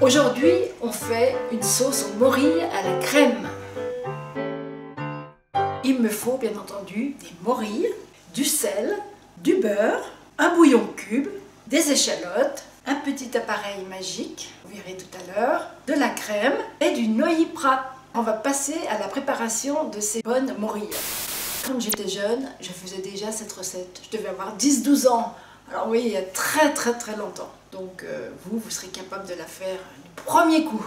Aujourd'hui, on fait une sauce aux morilles à la crème. Il me faut bien entendu des morilles, du sel, du beurre, un bouillon cube, des échalotes, un petit appareil magique, vous verrez tout à l'heure, de la crème et du noilly prat. On va passer à la préparation de ces bonnes morilles. Quand j'étais jeune, je faisais déjà cette recette. Je devais avoir 10-12 ans. Alors oui, il y a très longtemps. Donc vous serez capable de la faire du premier coup.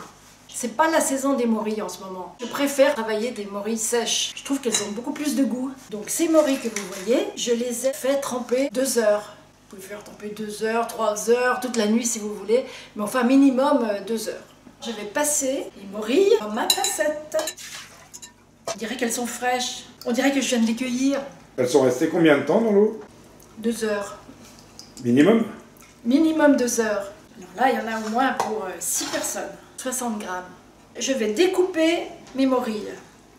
C'est pas la saison des morilles en ce moment. Je préfère travailler des morilles sèches. Je trouve qu'elles ont beaucoup plus de goût. Donc ces morilles que vous voyez, je les ai fait tremper 2 heures. Vous pouvez faire tremper 2 heures, 3 heures, toute la nuit si vous voulez. Mais enfin minimum 2 heures. Je vais passer les morilles dans ma tassette. On dirait qu'elles sont fraîches. On dirait que je viens de les cueillir. Elles sont restées combien de temps dans l'eau? 2 heures. Minimum? Minimum 2 heures. Alors là, il y en a au moins pour 6 personnes. 60 grammes. Je vais découper mes morilles.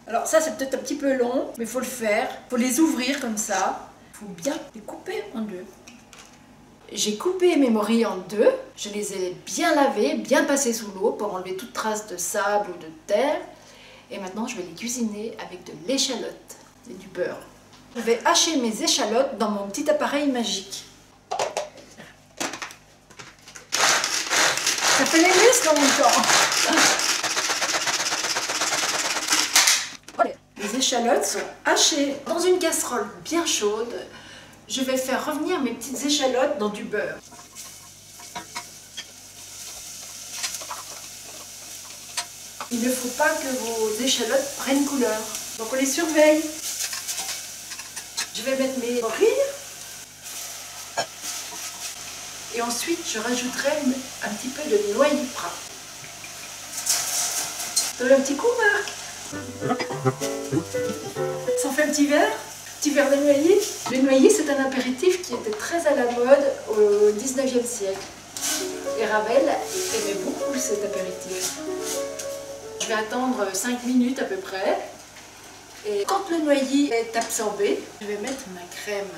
Alors ça, c'est peut-être un petit peu long, mais il faut le faire. Il faut les ouvrir comme ça. Il faut bien les couper en deux. J'ai coupé mes morilles en deux. Je les ai bien lavées, bien passées sous l'eau pour enlever toute trace de sable ou de terre. Et maintenant, je vais les cuisiner avec de l'échalote et du beurre. Je vais hacher mes échalotes dans mon petit appareil magique. Ça fait les muscles en même temps. Voilà. Les échalotes sont hachées dans une casserole bien chaude. Je vais faire revenir mes petites échalotes dans du beurre. Il ne faut pas que vos échalotes prennent couleur. Donc on les surveille. Je vais mettre mes morilles. Et ensuite, je rajouterai un petit peu de noilly prat. Donne un petit coup, Marc. Ça en fait un petit verre? Petit verre de noilly. Le noilly, c'est un apéritif qui était très à la mode au 19e siècle. Et Ravel aimait beaucoup cet apéritif. Je vais attendre 5 minutes à peu près. Et quand le noilly est absorbé, je vais mettre ma crème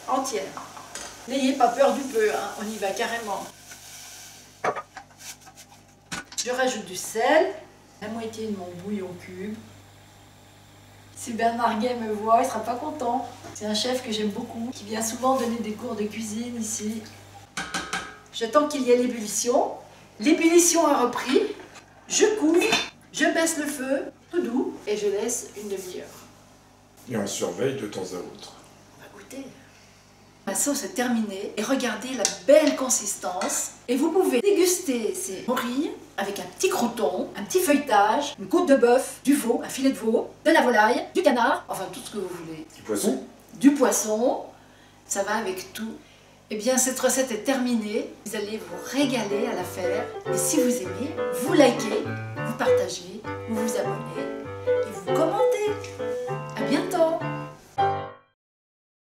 entière. N'ayez pas peur du peu, hein, on y va carrément. Je rajoute du sel, la moitié de mon bouillon cube. Si Bernard Guay me voit, il ne sera pas content. C'est un chef que j'aime beaucoup, qui vient souvent donner des cours de cuisine ici. J'attends qu'il y ait l'ébullition. L'ébullition a repris. Je couvre, je baisse le feu, tout doux, et je laisse une demi-heure. Et on surveille de temps à autre. On va goûter. Ma sauce est terminée et regardez la belle consistance. Et vous pouvez déguster ces morilles avec un petit croûton, un petit feuilletage, une côte de bœuf, du veau, un filet de veau, de la volaille, du canard, enfin tout ce que vous voulez. Du poisson? Du poisson, ça va avec tout. Eh bien cette recette est terminée, vous allez vous régaler à la faire. Et si vous aimez, vous likez, vous partagez, vous vous abonnez et vous commentez.